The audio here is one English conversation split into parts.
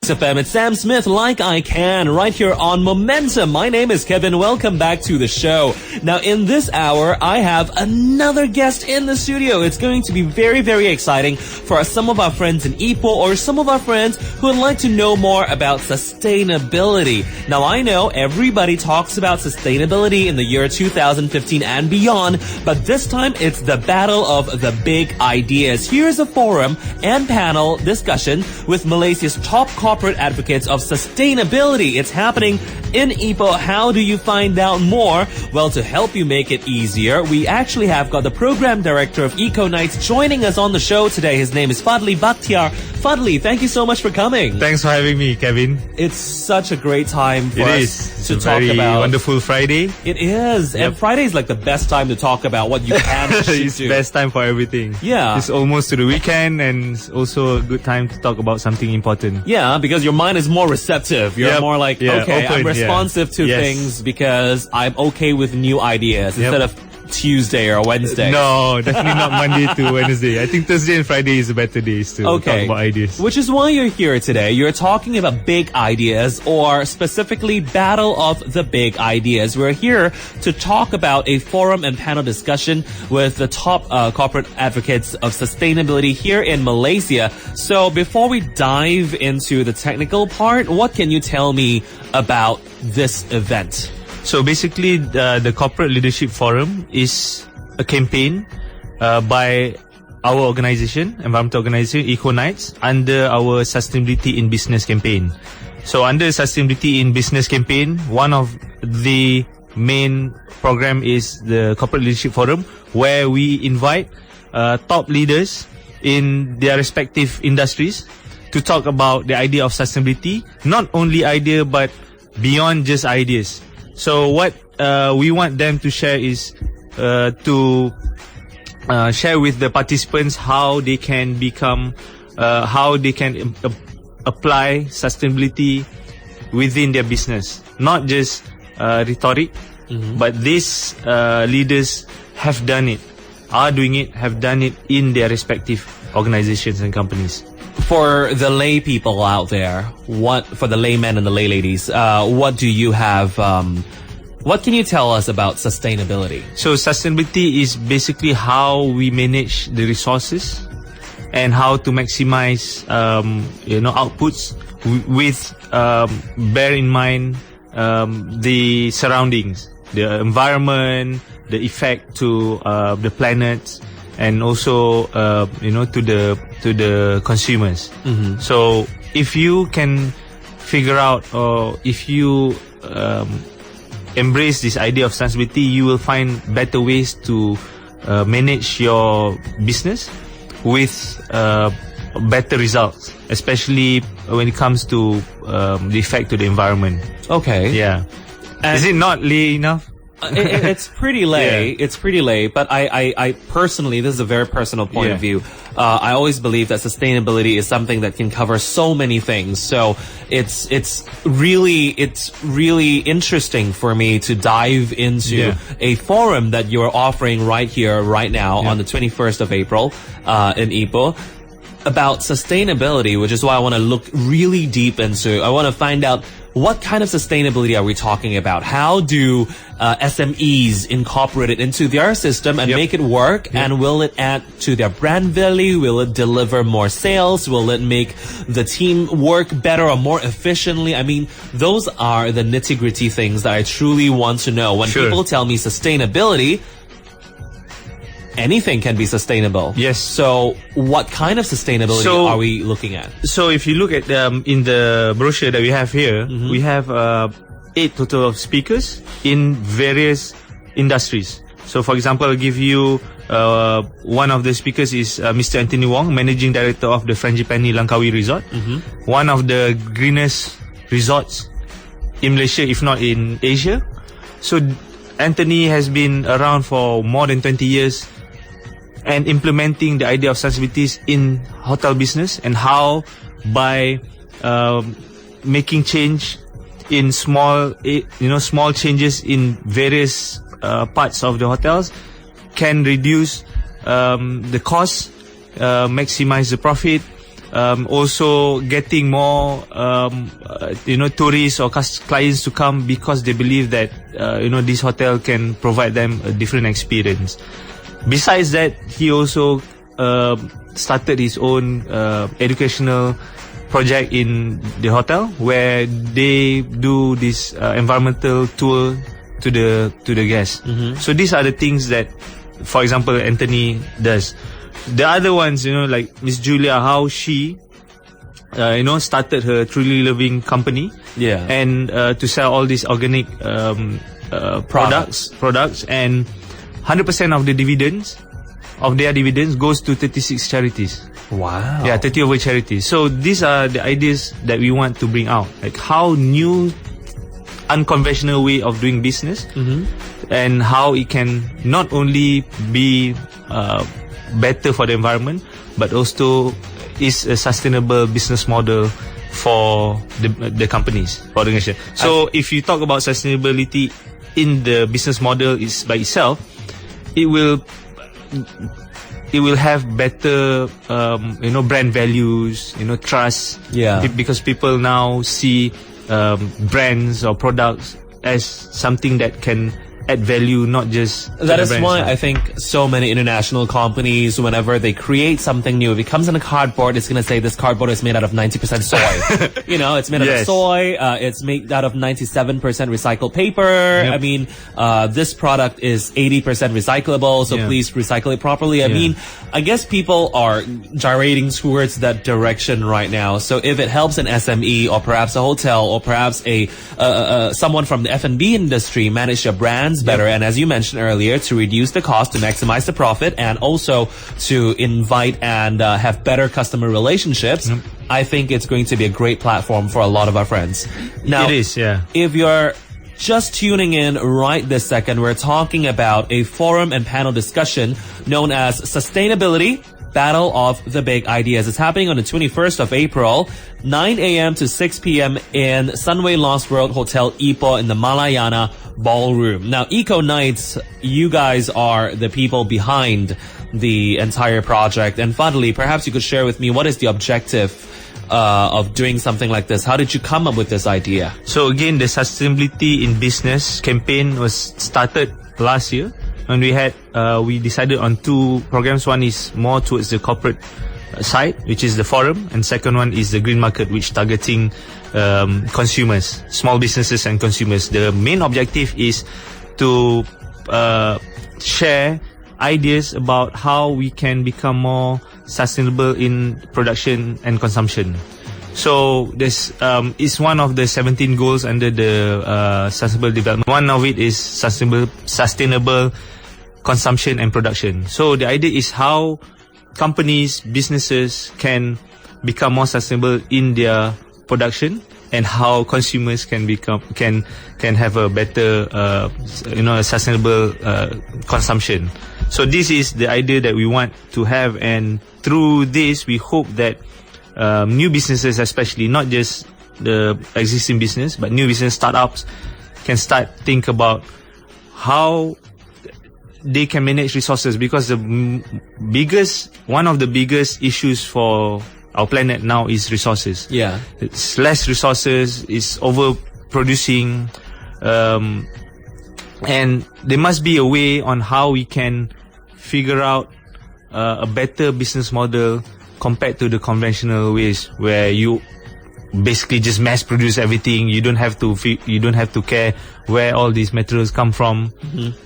Mix FM. It's Sam Smith, Like I Can, right here on Momentum. My name is Kevin. Welcome back to the show. Now, in this hour, I have another guest in the studio. It's going to be very, very exciting for some of our friends in Ipoh or some of our friends who would like to know more about sustainability. Now, I know everybody talks about sustainability in the year 2015 and beyond, but this time it's the battle of the big ideas. Here's a forum and panel discussion with Malaysia's top corporate advocates of sustainability. It's happening in Ipoh. How do you find out more? Well, to help you make it easier, we actually have got the program director of EcoKnights joining us on the show today. His name is Fadli Bakhtiar. Fadli, thank you so much for coming. Thanks for having me, Kevin. It's such a great time for us to It's talk a very about. wonderful Friday. It is. Yep. And Friday is like the best time to talk about what you can and should It's do. best time for everything. Yeah. It's almost to the weekend and it's also a good time to talk about something important. Yeah, because your mind is more receptive. You're more like, okay, open, I'm responsive to Yes. things because I'm okay with new ideas instead of Tuesday or Wednesday. No, definitely not Monday to Wednesday. I think Thursday and Friday is the better days to talk about ideas. Which is why you're here today. You're talking about big ideas, or specifically Battle of the Big Ideas. We're here to talk about a forum and panel discussion with the top corporate advocates of sustainability here in Malaysia. So before we dive into the technical part, what can you tell me about this event? So basically, the Corporate Leadership Forum is a campaign by our organization, environmental organization, EcoKnights, under our Sustainability in Business campaign. So under Sustainability in Business campaign, one of the main program is the Corporate Leadership Forum, where we invite top leaders in their respective industries to talk about the idea of sustainability, not only idea, but beyond just ideas. So what we want them to share is to share with the participants how they can become, how they can apply sustainability within their business. Not just rhetoric, but these leaders have done it, are doing it, have done it in their respective organizations and companies. For the lay people out there, for the laymen and the lay ladies, what do you have? What can you tell us about sustainability? So sustainability is basically how we manage the resources and how to maximize, outputs with bear in mind the surroundings, the environment, the effect to the planet, and also to the consumers. So if you can figure out, or if you embrace this idea of sustainability, you will find better ways to manage your business with better results, especially when it comes to the effect to the environment. Okay. Yeah. Is it not lay enough? It's pretty lay. Yeah. It's pretty lay. But I personally, this is a very personal point of view. I always believe that sustainability is something that can cover so many things. So it's really interesting for me to dive into a forum that you're offering right here, right now on the 21st of April, in Ipoh, about sustainability, which is why I want to look really deep into. I want to find out, what kind of sustainability are we talking about? How do SMEs incorporate it into their system and make it work? And will it add to their brand value? Will it deliver more sales? Will it make the team work better or more efficiently? I mean, those are the nitty-gritty things that I truly want to know. When people tell me sustainability, anything can be sustainable. Yes. So what kind of sustainability are we looking at? So if you look at in the brochure that we have here, we have 8 total of speakers in various industries. So for example, I'll give you one of the speakers is Mr. Anthony Wong, Managing Director of the Frangipani Langkawi Resort, one of the greenest resorts in Malaysia, if not in Asia. So Anthony has been around for more than 20 years and implementing the idea of sustainability in hotel business, and how by making change in small changes in various parts of the hotels can reduce the cost, maximize the profit, Also getting more, tourists or clients to come because they believe that, this hotel can provide them a different experience. Besides that, he also started his own educational project in the hotel where they do this environmental tour to the guests. So these are the things that, for example, Anthony does. The other ones, like Miss Julia, how she, started her Truly Living company. Yeah. And to sell all these organic products, and 100% of the dividends, of their dividends, goes to 36 charities. Wow. Yeah, 30 over charities. So these are the ideas that we want to bring out, like how new, unconventional way of doing business, and how it can not only be better for the environment, but also is a sustainable business model for the companies, for the organization. So if you talk about sustainability in the business model is by itself, it will have better brand values, trust. Yeah. Because people now see brands or products as something that can add value, not just that is why I think so many international companies, whenever they create something new, if it comes in a cardboard, it's going to say this cardboard is made out of 90% soy. It's made out of soy. It's made out of 97% recycled paper. Yep. I mean, this product is 80% recyclable, so please recycle it properly. I mean, I guess people are gyrating towards that direction right now. So if it helps an SME or perhaps a hotel or perhaps someone from the F&B industry manage their brands better, and as you mentioned earlier, to reduce the cost, to maximize the profit, and also to invite and have better customer relationships, I think it's going to be a great platform for a lot of our friends. Now, it is, if you're just tuning in right this second, we're talking about a forum and panel discussion known as Sustainability Battle of the Big Ideas. It's happening on the 21st of April, 9 a.m. to 6 p.m. in Sunway Lost World Hotel Ipoh in the Malayana Ballroom. Now, EcoKnights, you guys are the people behind the entire project. And Fadli, perhaps you could share with me what is the objective of doing something like this? How did you come up with this idea? So again, the Sustainability in Business campaign was started last year. And we decided on two programs. One is more towards the corporate side, which is the forum, and second one is the green market, which targeting consumers, small businesses and consumers. The main objective is to share ideas about how we can become more sustainable in production and consumption. So this is one of the 17 goals under the sustainable development. One of it is sustainable consumption and production. So the idea is how companies, businesses can become more sustainable in their production, and how consumers can have a better sustainable consumption. So this is the idea that we want to have, and through this we hope that new businesses, especially not just the existing business, but new business startups, can start think about how they can manage resources, because one of the biggest issues for our planet now is resources. Yeah. It's less resources, it's overproducing, and there must be a way on how we can figure out a better business model compared to the conventional ways where you basically just mass produce everything. You don't have to care where all these materials come from.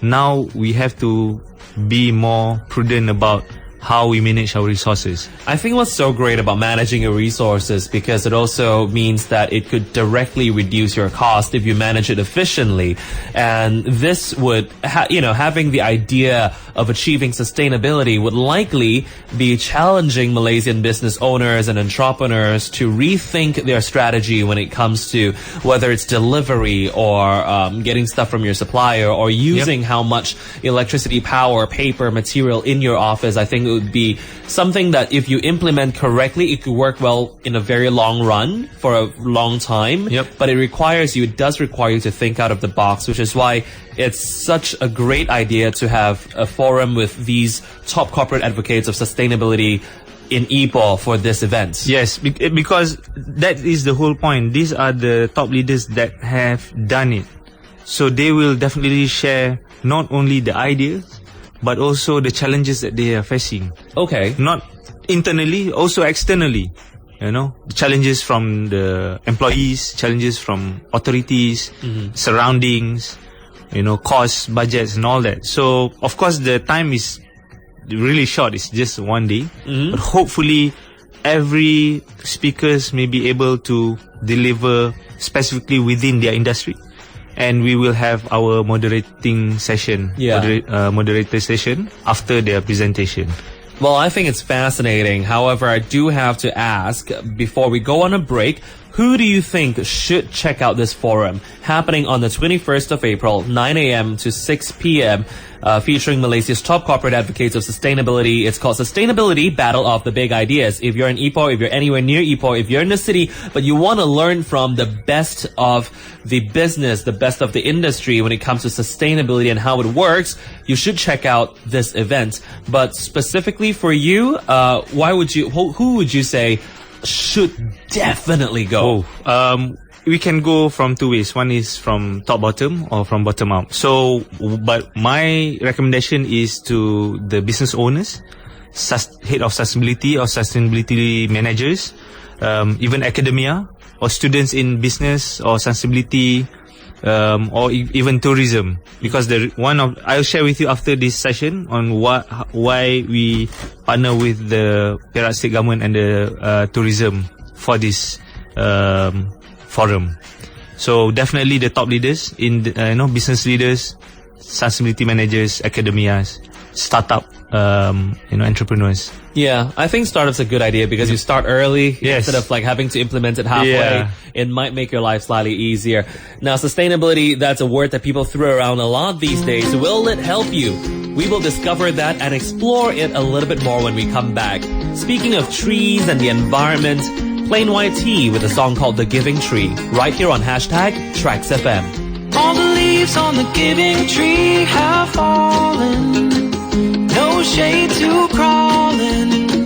Now we have to be more prudent about how we manage our resources. I think what's so great about managing your resources, because it also means that it could directly reduce your cost if you manage it efficiently. And this would, having the idea of achieving sustainability would likely be challenging Malaysian business owners and entrepreneurs to rethink their strategy when it comes to whether it's delivery or getting stuff from your supplier, or using how much electricity, power, paper, material in your office. I think it would be something that if you implement correctly, it could work well in a very long run for a long time. But it does require you to think out of the box, which is why it's such a great idea to have a forum with these top corporate advocates of sustainability in Ipoh for this event. Yes, because that is the whole point. These are the top leaders that have done it. So they will definitely share not only the ideas, but also the challenges that they are facing. Okay. Not internally, also externally. You know, challenges from the employees, challenges from authorities, surroundings, you know, costs, budgets and all that. So, of course, the time is really short. It's just one day. But hopefully, every speakers may be able to deliver specifically within their industry. And we will have our moderating session, moderator session after their presentation. Well, I think it's fascinating. However, I do have to ask, before we go on a break, who do you think should check out this forum happening on the 21st of April, 9 a.m. to 6 p.m., featuring Malaysia's top corporate advocates of sustainability? It's called Sustainability Battle of the Big Ideas. If you're in Ipoh, if you're anywhere near Ipoh, if you're in the city, but you want to learn from the best of the business, the best of the industry when it comes to sustainability and how it works, you should check out this event. But specifically for you, who would you say should definitely go? We can go from two ways. One is from top bottom or from bottom up. So, but my recommendation is to the business owners, head of sustainability or sustainability managers, even academia or students in business or sustainability, or even tourism. Because I'll share with you after this session on why we partner with the Perak State Government and the tourism for this forum. So definitely the top leaders in business leaders, sustainability managers, academias, startup entrepreneurs. Yeah, I think startup's a good idea because you start early instead of like having to implement it halfway. Yeah. It might make your life slightly easier. Now, sustainability, that's a word that people throw around a lot these days. Will it help you? We will discover that and explore it a little bit more when we come back. Speaking of trees and the environment, Plain White Tea with a song called The Giving Tree, right here on #TracksFM. All the leaves on the giving tree have fallen. No shade to crawling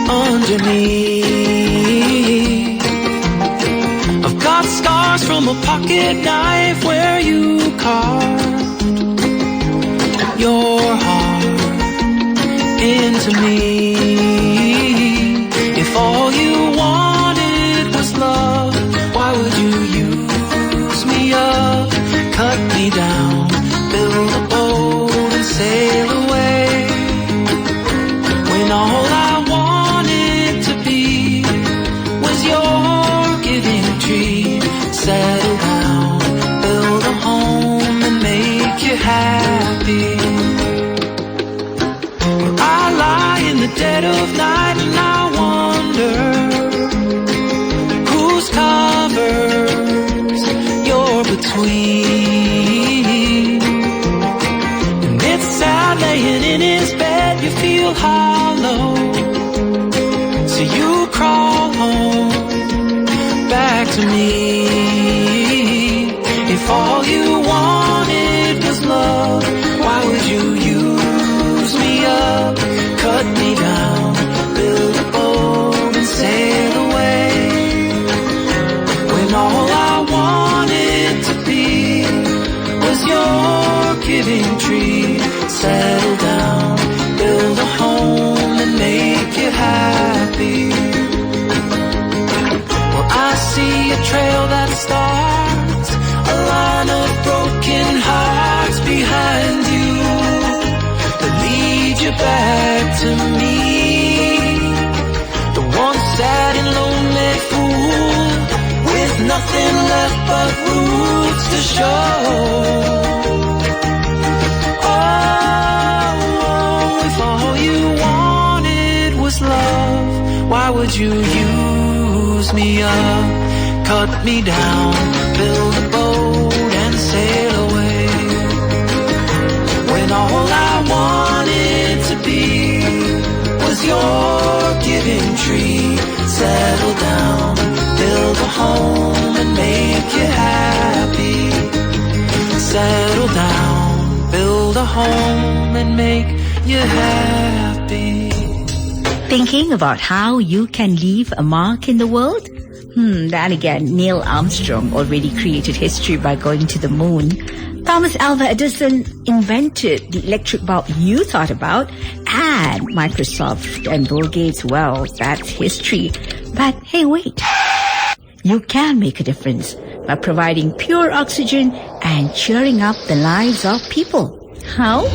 underneath. I've got scars from a pocket knife where you carved your heart into me. If all you wanted was love, why would you use me up, cut me down, build a boat and sail away, when all I wanted to be was your giving tree? Settle down, build a home and make you happy. Where I lie in the dead of night and I wonder whose covers you're between. And it's sad laying in his bed, you feel hollow, so you crawl home back to me. If all you wanted was love, why would you use me up, cut me down, build a boat and sail away, when all I wanted to be was your giving tree? Settle down, build a home and make you happy. Well, I see a trail that starts a line of broken hearts behind you, that lead you back to me, the one sad and lonely fool with nothing left but roots to show. Oh, if all you wanted was love, why would you use me up, cut me down, build a boat and sail away, when all I wanted to be was your giving tree? Settle down, build a home and make you happy. Settle down, build a home and make you happy. Thinking about how you can leave a mark in the world? Then again, Neil Armstrong already created history by going to the moon. Thomas Alva Edison invented the electric bulb you thought about, and Microsoft and Bill Gates, well, that's history. But hey, wait. You can make a difference by providing pure oxygen and cheering up the lives of people. How?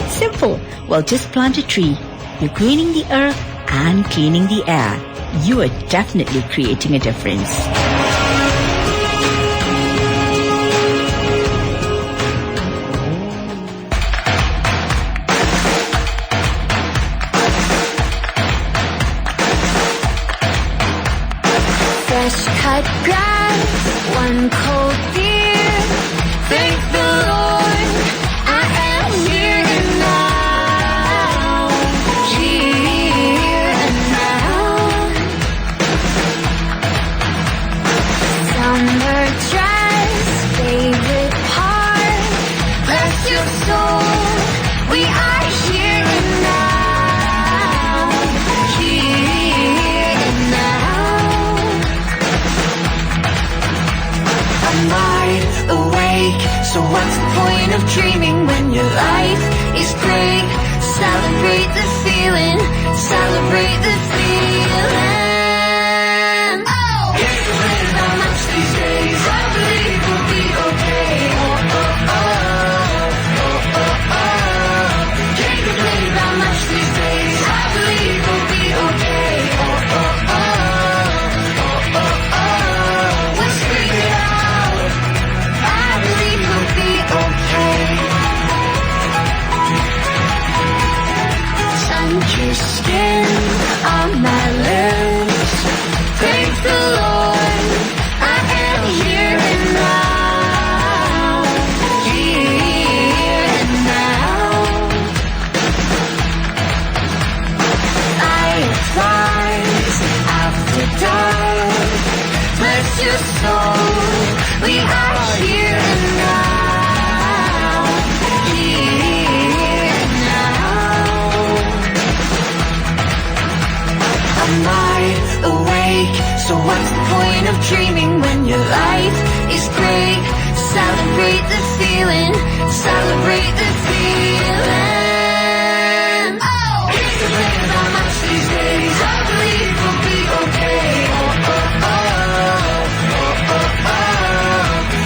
Simple. Well, just plant a tree. You're greening the earth and cleaning the air. You are definitely creating a difference. Fresh cut grass, one cold beer. Thank the Lord, I am here and now. Here and now. Summer dress, favorite part. Bless your soul, we are here and now. Here and now. I'm wide awake, so what's the point of dreaming when your life is great? Celebrate the feeling, celebrate the feeling. Oh! Can't complain about much these days, I believe we'll be okay. Oh, oh, oh, oh, oh, oh. Can't complain about much these days, I believe we'll be okay. Oh, oh, oh, oh, oh, oh. Let's scream it out, I believe we'll be okay. Sun-kissed skin on my lips. Thank the Lord, I am here and now. Here and now. Fireflies after dark. Bless your soul, we are here and now. Here and now. I'm wide awake, so what's the point of dreaming when your life is great? Celebrate the feeling, celebrate the feeling. Oh! Can't complain about much these days, I believe we'll be okay. Oh, oh, oh, oh, oh, oh.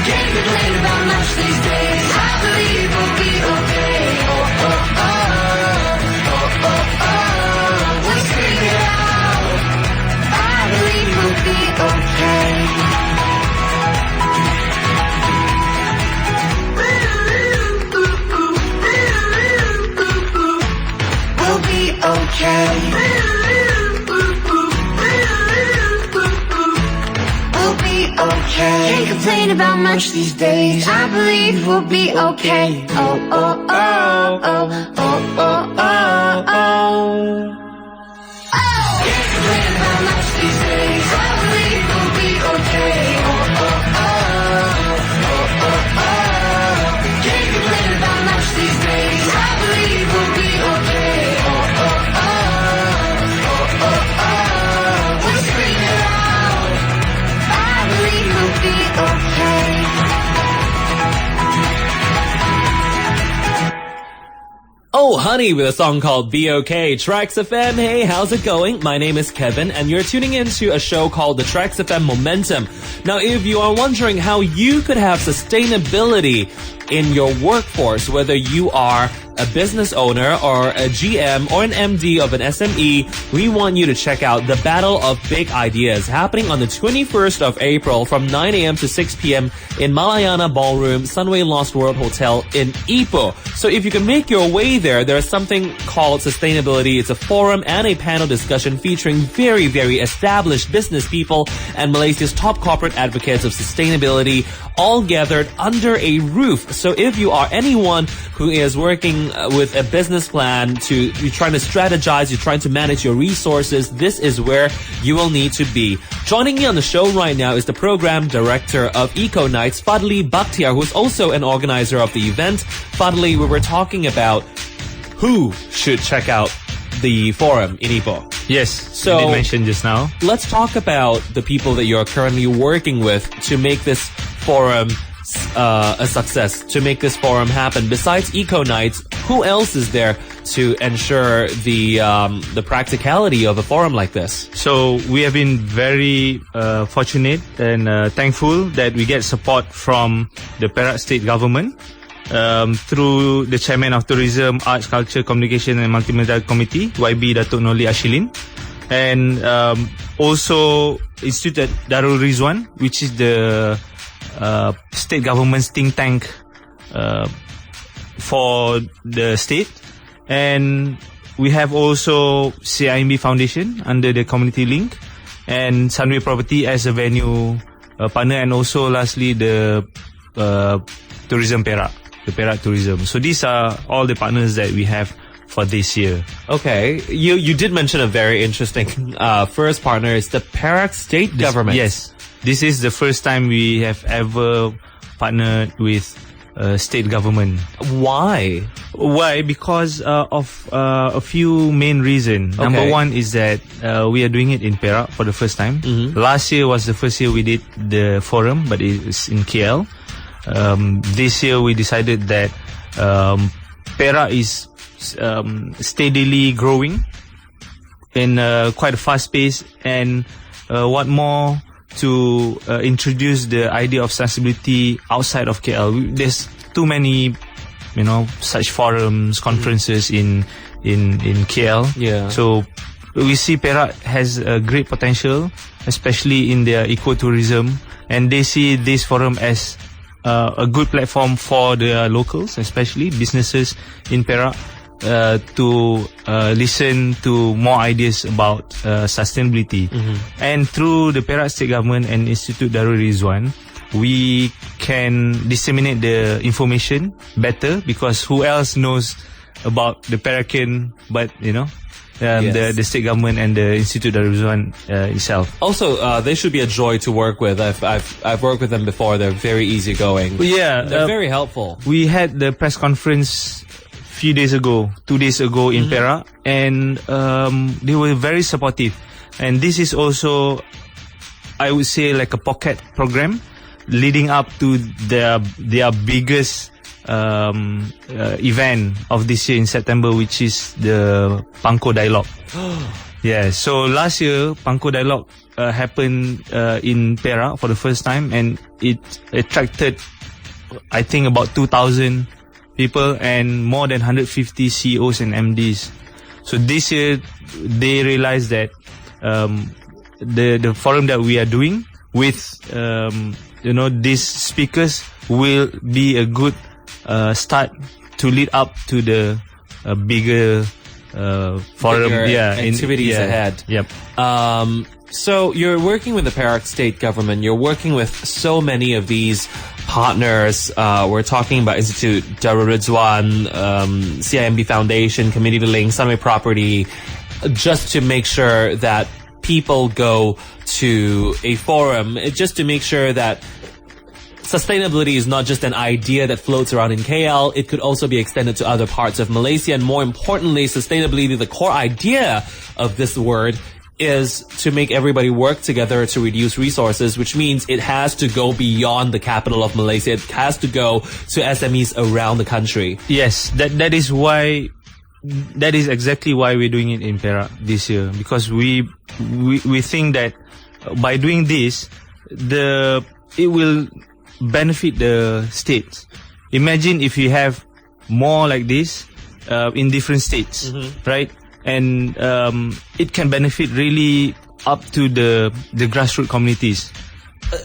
Can't complain about much these days, I believe we'll be okay. Oh, oh, oh, oh, oh, oh. Let's scream it out, I believe we'll be okay. We'll be okay. We'll be okay. Can't complain about much these days, I believe we'll be okay. Oh, oh, oh, oh, oh, oh, oh, oh. Can't complain about much these days, I believe we'll be okay. Oh, oh, oh, oh, oh, oh. Can't complain about much these days, I believe we'll be okay. Oh, oh, oh, oh, oh, oh. Let's scream it out, I believe we'll be okay. Oh Honey with a song called Be Okay. Trax FM, hey, how's it going? My name is Kevin and you're tuning into a show called the Trax FM Momentum. Now, if you are wondering how you could have sustainability in your workforce, whether you are a business owner or a GM or an MD of an SME, we want you to check out the Battle of Big Ideas happening on the 21st of April from 9 a.m. to 6 p.m. in Malayana Ballroom, Sunway Lost World Hotel in Ipoh. So if you can make your way there, there's something called Sustainability. It's a forum and a panel discussion featuring very, very established business people and Malaysia's top corporate advocates of sustainability, all gathered under a roof. So if you are anyone who is working with a business plan, you're trying to strategize, you're trying to manage your resources, this is where you will need to be. Joining me on the show right now is the program director of EcoKnights, Fadli Bakhtiar, who's also an organizer of the event. Fadli, we were talking about who should check out the forum in Ipoh. Yes, So- you did mention just now. Let's talk about the people that you're currently working with to make this forum a success, to make this forum happen. Besides EcoKnights, who else is there to ensure the practicality of a forum like this? So we have been very fortunate and thankful that we get support from the Perak State Government through the Chairman of Tourism, Arts, Culture, Communication and Multimedia Committee, YB Datuk Noli Ashilin, and also Institute Darul Rizwan, which is the state government's think tank for the state. And we have also CIMB Foundation under the community link, and Sunway Property as a venue partner, and also lastly the Tourism Perak, the Perak Tourism. So these are all the partners that we have for this year. Okay, you did mention a very interesting first partner is the Perak State Government. Yes, this is the first time we have ever partnered with state government. Why? Why? Because of a few main reasons. Okay. Number one is that we are doing it in Perak for the first time. Last year was the first year we did the forum, but it's in KL. This year we decided that Perak is steadily growing in quite a fast pace, and what more to introduce the idea of sustainability outside of KL. There's too many, such forums, conferences in KL. Yeah. So we see Perak has a great potential, especially in their ecotourism, and they see this forum as a good platform for the locals, especially businesses in Perak, to listen to more ideas about sustainability. And through the Perak State Government and Institute Darul Rizwan, we can disseminate the information better, because who else knows about the Perakan but Yes. the state government and the Institute Darul Rizwan itself. Also, they should be a joy to work with. I've worked with them before. They're very easygoing. Yeah, They're very helpful. we had the press conference 2 days ago in Perak, and they were very supportive. And this is also, I would say, like a pocket program leading up to their biggest event of this year in September, which is the Pangko Dialogue. Yeah, so last year Pangko Dialogue happened in Perak for the first time, and it attracted, I think, about 2,000 people and more than 150 CEOs and MDs. So this year they realized that the forum that we are doing with these speakers will be a good start to lead up to the bigger forum. Bigger activities ahead. Yep. So you're working with the Perak State Government. You're working with so many of these partners. We're talking about Institute Darul Rizwan, CIMB Foundation, Community Link, Sunway Property, just to make sure that people go to a forum, just to make sure that sustainability is not just an idea that floats around in KL. It could also be extended to other parts of Malaysia. And more importantly, sustainability, the core idea of this word, is to make everybody work together to reduce resources, which means it has to go beyond the capital of Malaysia. It has to go to SMEs around the country. Yes, that is exactly why we're doing it in Perak this year, because we think that by doing this, it will benefit the states. Imagine if you have more like this in different states, right? And it can benefit really up to the grassroots communities.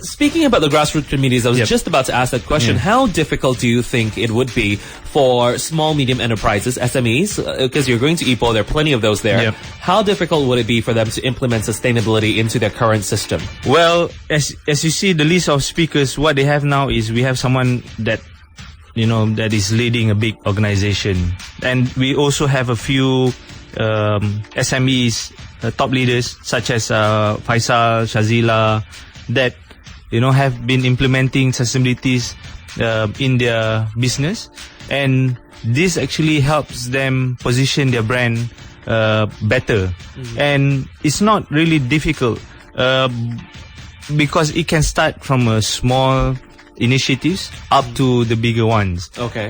Speaking about the grassroots communities, I was just about to ask that question. How difficult do you think it would be for small, medium enterprises, SMEs, because you're going to Ipoh, there are plenty of those there. How difficult would it be for them to implement sustainability into their current system? Well, as you see the list of speakers, what they have now is we have someone that that is leading a big organization, and we also have a few SMEs, top leaders such as Faisal, Shazila, that have been implementing sustainabilities in their business, and this actually helps them position their brand better. And it's not really difficult because it can start from a small initiatives up to the bigger ones. Okay.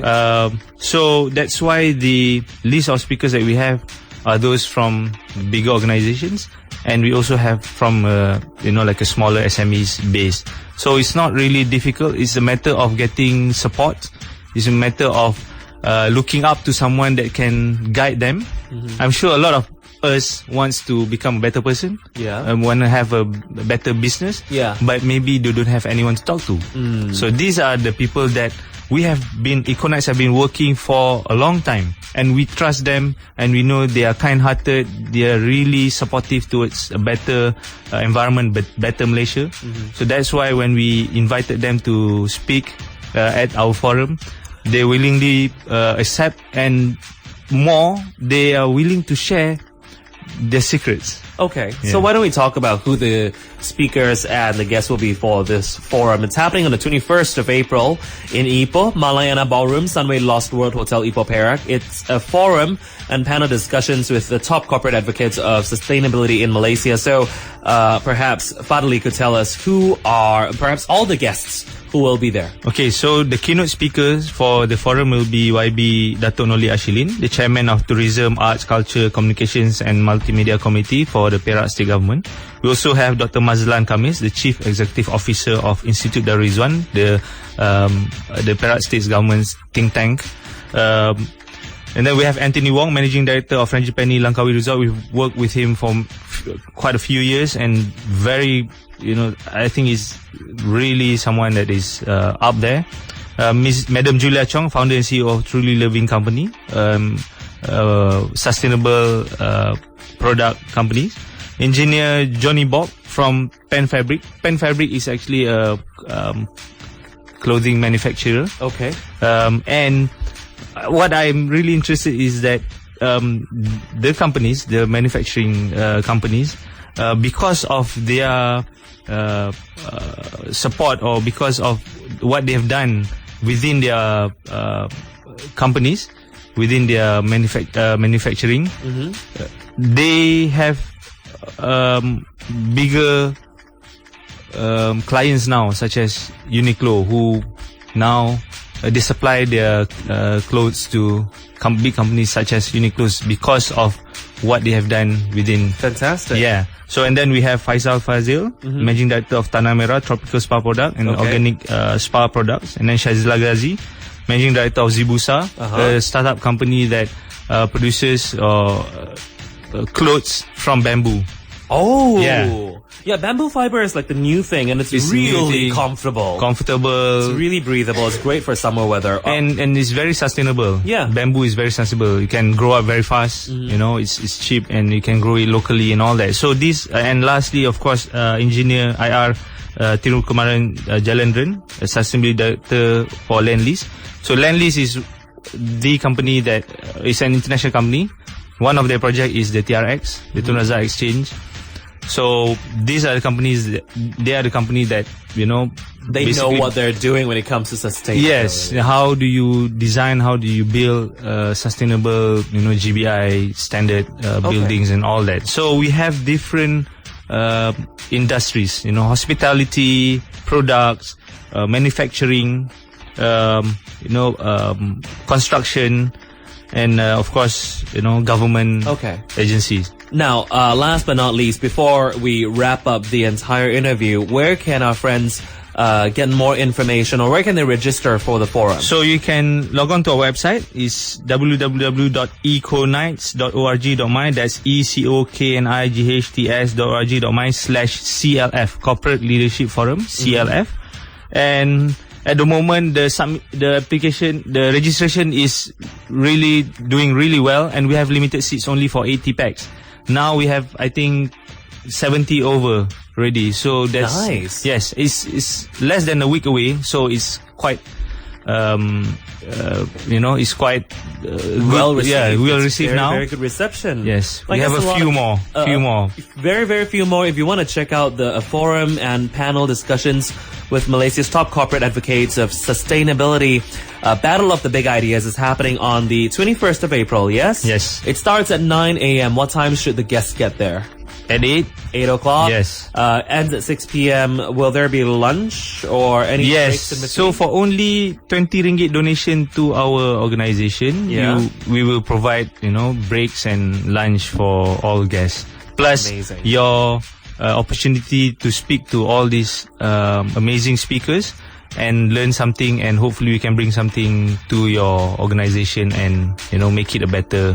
So that's why the list of speakers that we have are those from bigger organizations, and we also have from like a smaller SMEs base. So it's not really difficult. It's a matter of getting support. It's a matter of looking up to someone that can guide them. I'm sure a lot of us wants to become a better person. Yeah. Want to have a better business. Yeah. But maybe they don't have anyone to talk to. So these are the people that EcoKnights have been working for a long time, and we trust them, and we know they are kind-hearted. They are really supportive towards a better environment, but better Malaysia. So that's why when we invited them to speak at our forum, they willingly accept, and more, they are willing to share their secrets. Okay, Yeah. so why don't we talk about who the speakers and the guests will be for this forum. It's happening on the 21st of April in Ipoh, Malayana Ballroom, Sunway Lost World Hotel, Ipoh, Perak. It's a forum and panel discussions with the top corporate advocates of sustainability in Malaysia. So perhaps Fadli could tell us who are perhaps all the guests who will be there. Okay, so the keynote speakers for the forum will be YB Dato' Noli Ashilin, the chairman of Tourism, Arts, Culture, Communications and Multimedia Committee for the Perak State Government. We also have Dr. Mazlan Khamis, the Chief Executive Officer of Institute Darul Rizwan, the Perak State Government's think tank. And then we have Anthony Wong, Managing Director of Frangipani Langkawi Resort. We've worked with him for quite a few years, and very, I think he's really someone that is up there. Madam Julia Chong, Founder and CEO of Truly Living Company, sustainable product companies. Engineer Johnny Bob from Pen Fabric. Pen Fabric is actually a clothing manufacturer. Okay. And what I'm really interested is that the companies, the manufacturing companies, because of their support, or because of what they have done within their companies, within their manufacturing, they have bigger clients now, such as Uniqlo, who now they supply their clothes to big companies such as Uniqlo's because of what they have done within. Fantastic. Yeah. So, and then we have Faisal Fazil, Managing Director of Tanah Merah Tropical Spa Product and Organic Spa Products. And then Shazila Ghazi, Managing Director of Zibusa, a startup company that produces clothes from bamboo. Oh. Yeah. Yeah, bamboo fiber is like the new thing, and it's really comfortable. It's really breathable. It's great for summer weather. And it's very sustainable. Yeah. Bamboo is very sustainable. You can grow up very fast. It's cheap, and you can grow it locally and all that. So this, and lastly, of course, Engineer IR Tirukumaran Jalendran, Sustainability Director for Lendlease. So Lendlease is the company that is an international company. One of their project is the TRX, the Tun Razak Exchange. So these are the companies. They are the company that they know what they're doing when it comes to sustainability. Yes. How do you design? How do you build sustainable, GBI standard buildings and all that? So we have different industries. Hospitality, products, manufacturing, construction, and of course, government agencies. Now, last but not least, before we wrap up the entire interview, where can our friends get more information, or where can they register for the forum? So you can log on to our website. It's www.EcoKnights.org.my. That's EcoKnights.org.my/CLF, Corporate Leadership Forum, CLF. And at the moment, the registration is really doing really well, and we have limited seats only for 80 packs. Now we have, I think, 70 over already. So that's nice. Yes, it's less than a week away. So it's quite, it's quite well received. Yeah, well received now. Very good reception. Yes, we have a few more. Very, very few more. If you want to check out the forum and panel discussions with Malaysia's top corporate advocates of sustainability. Battle of the Big Ideas is happening on the 21st of April, yes? Yes. It starts at 9 a.m. What time should the guests get there? At 8? 8 o'clock? Yes. Ends at 6 p.m. Will there be lunch or any breaks in Yes. between? So for only 20 ringgit donation to our organization, we will provide, breaks and lunch for all guests. Plus Amazing. your opportunity to speak to all these amazing speakers and learn something, and hopefully we can bring something to your organization and make it a better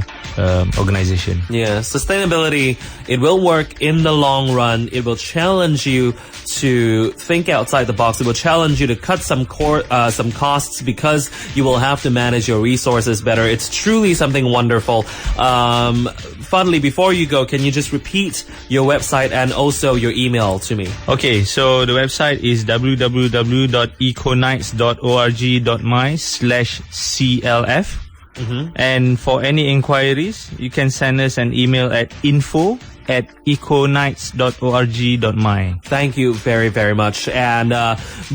organization. Yeah, sustainability, it will work in the long run. It will challenge you to think outside the box. It will challenge you to cut some costs because you will have to manage your resources better. It's truly something wonderful. Fadli, before you go, can you just repeat your website and also your email to me? Okay, so the website is www.ecoknights.org.my/CLF. And for any inquiries, you can send us an email at info@ecoknights.org.my. Thank you very, very much. And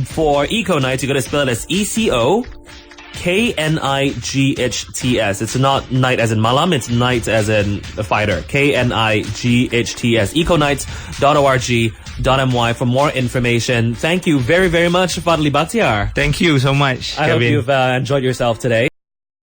for EcoKnights, you got to spell it as ECOKNIGHTS. It's not night as in malam, it's night as in the fighter. KNIGHTS. EcoKnights.org.my for more information. Thank you very, very much, Fadli Bakhtiar. Thank you so much, I Kevin. hope you've enjoyed yourself today.